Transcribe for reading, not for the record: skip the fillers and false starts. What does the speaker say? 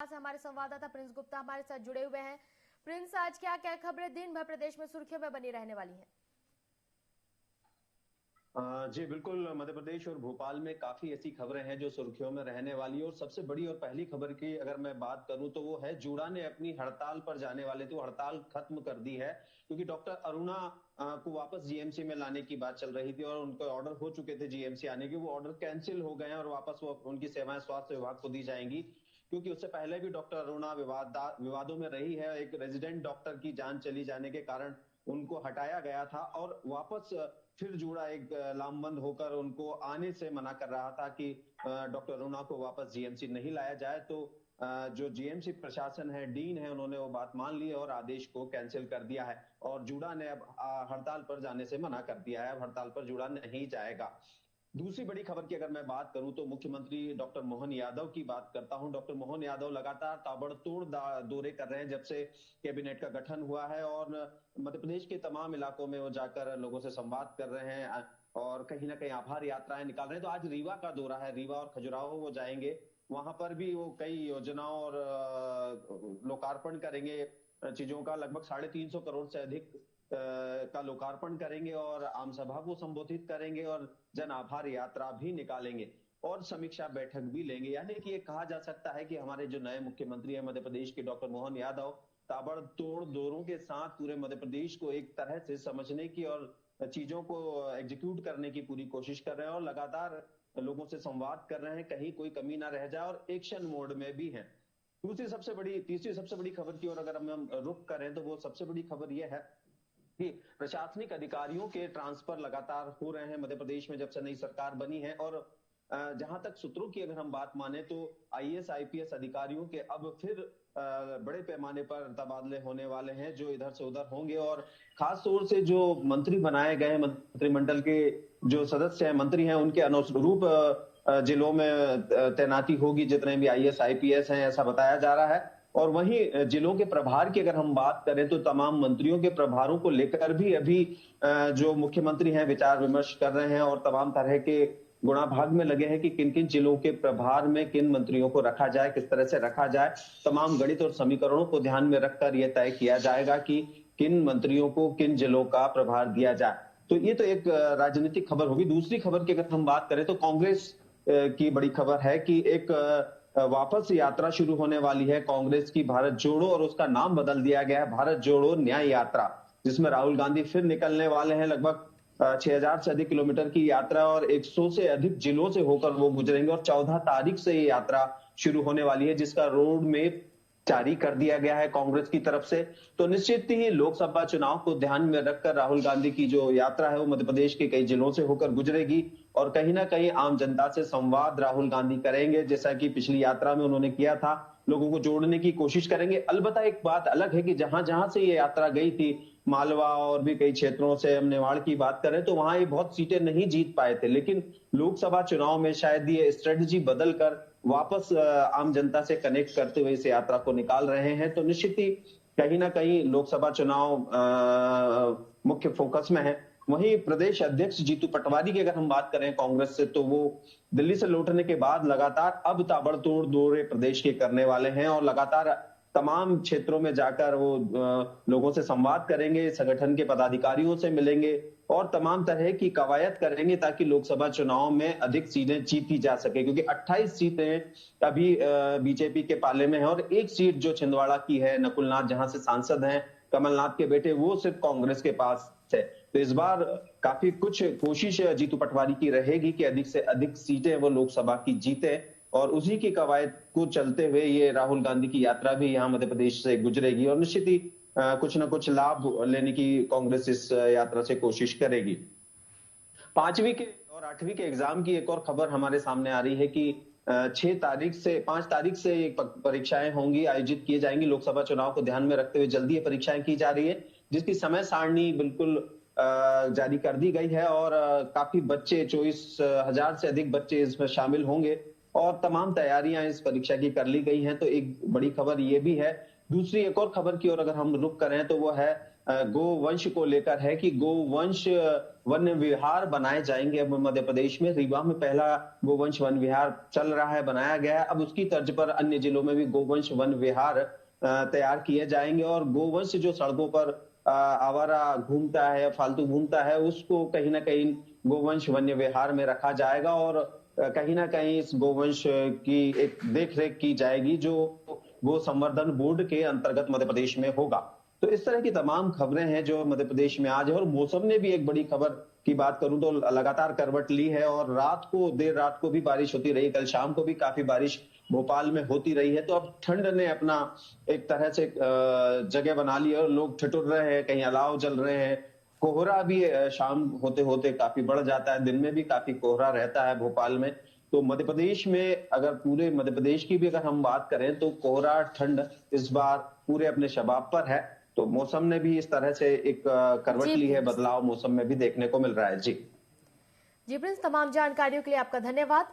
से हमारे संवाददाता प्रिंस गुप्ता हमारे साथ जुड़े हुए हैं। प्रिंस, आज क्या क्या खबरें दिन भर प्रदेश में सुर्खियों में बनी रहने वाली हैं? जी बिल्कुल, मध्य प्रदेश और भोपाल में काफी ऐसी खबरें हैं जो सुर्खियों में रहने वाली है। और सबसे बड़ी और पहली खबर की अगर मैं बात करूं तो वो है, जूडा ने अपनी हड़ताल पर जाने वाले थे, वो हड़ताल खत्म कर दी है, क्योंकि डॉक्टर अरुणा को वापस जीएमसी में लाने की बात चल रही थी और उनको ऑर्डर हो चुके थे जीएमसी आने के। वो ऑर्डर कैंसिल हो गए हैं और वापस वो उनकी सेवाएं स्वास्थ्य विभाग को दी जाएंगी, क्योंकि उससे पहले भी डॉक्टर अरुणा विवादों में रही है। एक रेजिडेंट डॉक्टर की जान चली जाने के कारण उनको हटाया गया था और वापस फिर जुड़ा एक लामबंद होकर उनको आने से मना कर रहा था कि डॉक्टर अरुणा को वापस जीएमसी नहीं लाया जाए। तो जो जीएमसी प्रशासन है, डीन है, उन्होंने वो बात मान ली और आदेश को कैंसिल कर दिया है और जुड़ा ने अब हड़ताल पर जाने से मना कर दिया है। अब हड़ताल पर जुड़ा नहीं जाएगा। दूसरी बड़ी खबर की अगर मैं बात करूं तो मुख्यमंत्री डॉक्टर मोहन यादव की बात करता हूं। डॉक्टर मोहन यादव लगातार ताबड़तोड़ दौरे कर रहे हैं जब से कैबिनेट का गठन हुआ है और मध्य प्रदेश के तमाम इलाकों में वो जाकर लोगों से संवाद कर रहे हैं और कहीं ना कहीं आभार यात्राएं निकाल रहे हैं। तो आज रीवा का दौरा है, रीवा और खजुराहो वो जाएंगे। वहां पर भी वो कई योजनाओं और लोकार्पण करेंगे चीजों का। लगभग 350 करोड़ से अधिक का लोकार्पण करेंगे और आम सभा को संबोधित करेंगे और जन आभार यात्रा भी निकालेंगे और समीक्षा बैठक भी लेंगे। यानी कि ये कहा जा सकता है कि हमारे जो नए मुख्यमंत्री हैं मध्य प्रदेश के, डॉक्टर मोहन यादव, ताबड़तोड़ दौरों के साथ पूरे मध्य प्रदेश को एक तरह से समझने की और चीजों को एग्जीक्यूट करने की पूरी कोशिश कर रहे हैं और लगातार लोगों से संवाद कर रहे हैं, कहीं कोई कमी ना रह जाए, और एक्शन मोड में भी है। तीसरी सबसे बड़ी खबर की ओर अगर हम रुख करें तो वो सबसे बड़ी खबर यह है कि प्रशासनिक अधिकारियों के ट्रांसफर लगातार हो रहे हैं मध्य प्रदेश में जब से नई सरकार बनी है। और जहां तक सूत्रों की अगर हम बात माने तो आईएएस आईपीएस अधिकारियों के अब फिर बड़े पैमाने पर तबादले होने वाले हैं, जो इधर से उधर होंगे। और खास तौर से जो मंत्री बनाए गए हैं, मंत्रिमंडल के जो सदस्य हैं, मंत्री हैं, उनके अनुरूप जिलों में तैनाती होगी जितने भी आईएएस आईपीएस हैं, ऐसा बताया जा रहा है। और वहीं जिलों के प्रभार की अगर हम बात करें तो तमाम मंत्रियों के प्रभारों को लेकर भी अभी जो मुख्यमंत्री हैं विचार विमर्श कर रहे हैं और तमाम तरह के गुणा भाग में लगे हैं कि किन किन जिलों के प्रभार में किन मंत्रियों को रखा जाए, किस तरह से रखा जाए। तमाम गणित और समीकरणों को ध्यान में रखकर यह तय किया जाएगा कि किन मंत्रियों को किन जिलों का प्रभार दिया जाए। तो ये तो एक राजनीतिक खबर होगी। दूसरी खबर की अगर हम बात करें तो कांग्रेस की बड़ी खबर है कि एक वापस यात्रा शुरू होने वाली है कांग्रेस की, भारत जोड़ो, और उसका नाम बदल दिया गया है भारत जोड़ो न्याय यात्रा, जिसमें राहुल गांधी फिर निकलने वाले हैं। लगभग 6000 से अधिक किलोमीटर की यात्रा और 100 से अधिक जिलों से होकर वो गुजरेंगे और 14 तारीख से ये यात्रा शुरू होने वाली है, जिसका रोड मैप जारी कर दिया गया है कांग्रेस की तरफ से। तो निश्चित ही लोकसभा चुनाव को ध्यान में रखकर राहुल गांधी की जो यात्रा है वो मध्य प्रदेश के कई जिलों से होकर गुजरेगी और कहीं ना कहीं आम जनता से संवाद राहुल गांधी करेंगे, जैसा कि पिछली यात्रा में उन्होंने किया था। लोगों को जोड़ने की कोशिश करेंगे। अलबत्ता एक बात अलग है कि जहां जहां से ये यात्रा गई थी, मालवा और भी कई क्षेत्रों से, हम नेवाड़ की बात करें तो वहां ये बहुत सीटें नहीं जीत पाए थे, लेकिन लोकसभा चुनाव में शायद ये स्ट्रेटजी बदलकर वापस आम जनता से कनेक्ट करते हुए इस यात्रा को निकाल रहे हैं। तो निश्चित ही कहीं ना कहीं लोकसभा चुनाव मुख्य फोकस में है। वहीं प्रदेश अध्यक्ष जीतू पटवारी की अगर हम बात करें कांग्रेस से, तो वो दिल्ली से लौटने के बाद लगातार अब ताबड़तोड़ दौरे प्रदेश के करने वाले हैं और लगातार तमाम क्षेत्रों में जाकर वो लोगों से संवाद करेंगे, संगठन के पदाधिकारियों से मिलेंगे और तमाम तरह की कवायद करेंगे ताकि लोकसभा चुनाव में अधिक सीटें जीती जा सके, क्योंकि 28 सीटें अभी बीजेपी के पाले में है और एक सीट जो छिंदवाड़ा की है, नकुलनाथ, जहां से सांसद हैं कमलनाथ के बेटे, वो सिर्फ कांग्रेस के पास है। तो इस बार काफी कुछ कोशिश जीतू पटवारी की रहेगी कि अधिक से अधिक सीटें वो लोकसभा की जीते और उसी की कवायद को चलते हुए ये राहुल गांधी की यात्रा भी यहाँ मध्य प्रदेश से गुजरेगी और निश्चित ही कुछ न कुछ लाभ लेने की कांग्रेस इस यात्रा से कोशिश करेगी। 5वीं के और 8वीं के एग्जाम की एक और खबर हमारे सामने आ रही है कि 5 तारीख से परीक्षाएं होंगी, आयोजित किए जाएंगी। लोकसभा चुनाव को ध्यान में रखते हुए जल्दी ये परीक्षाएं की जा रही है, जिसकी समय सारणी बिल्कुल जारी कर दी गई है और काफी बच्चे, 24,000 से अधिक बच्चे इसमें शामिल होंगे और तमाम तैयारियां इस परीक्षा की कर ली गई हैं। तो एक बड़ी खबर ये भी है। दूसरी एक और खबर की ओर अगर हम रुख करें तो वो है गोवंश को लेकर है कि गोवंश वन विहार बनाए जाएंगे। अब मध्य प्रदेश में रीवा में पहला गोवंश वन विहार चल रहा है, बनाया गया है। अब उसकी तर्ज पर अन्य जिलों में भी गोवंश वन विहार तैयार किए जाएंगे और गोवंश जो सड़कों पर आवारा घूमता है, फालतू घूमता है, उसको कहीं ना कहीं गोवंश वन्य विहार में रखा जाएगा और कहीं ना कहीं इस गोवंश की एक देख रेख की जाएगी जो गो संवर्धन बोर्ड के अंतर्गत मध्य प्रदेश में होगा। तो इस तरह की तमाम खबरें हैं जो मध्य प्रदेश में आज है। और मौसम ने भी एक बड़ी खबर की बात करूं तो लगातार करवट ली है और देर रात को भी बारिश होती रही, कल शाम को भी काफी बारिश भोपाल में होती रही है। तो अब ठंड ने अपना एक तरह से जगह बना ली है और लोग ठिठुर रहे हैं, कहीं अलाव जल रहे हैं। कोहरा भी शाम होते होते काफी बढ़ जाता है, दिन में भी काफी कोहरा रहता है भोपाल में। तो मध्य प्रदेश में अगर पूरे मध्य प्रदेश की भी अगर हम बात करें तो कोहरा ठंड इस बार पूरे अपने शबाब पर है। तो मौसम ने भी इस तरह से एक करवट ली है, बदलाव मौसम में भी देखने को मिल रहा है। जी प्रिंस, तमाम जानकारियों के लिए आपका धन्यवाद।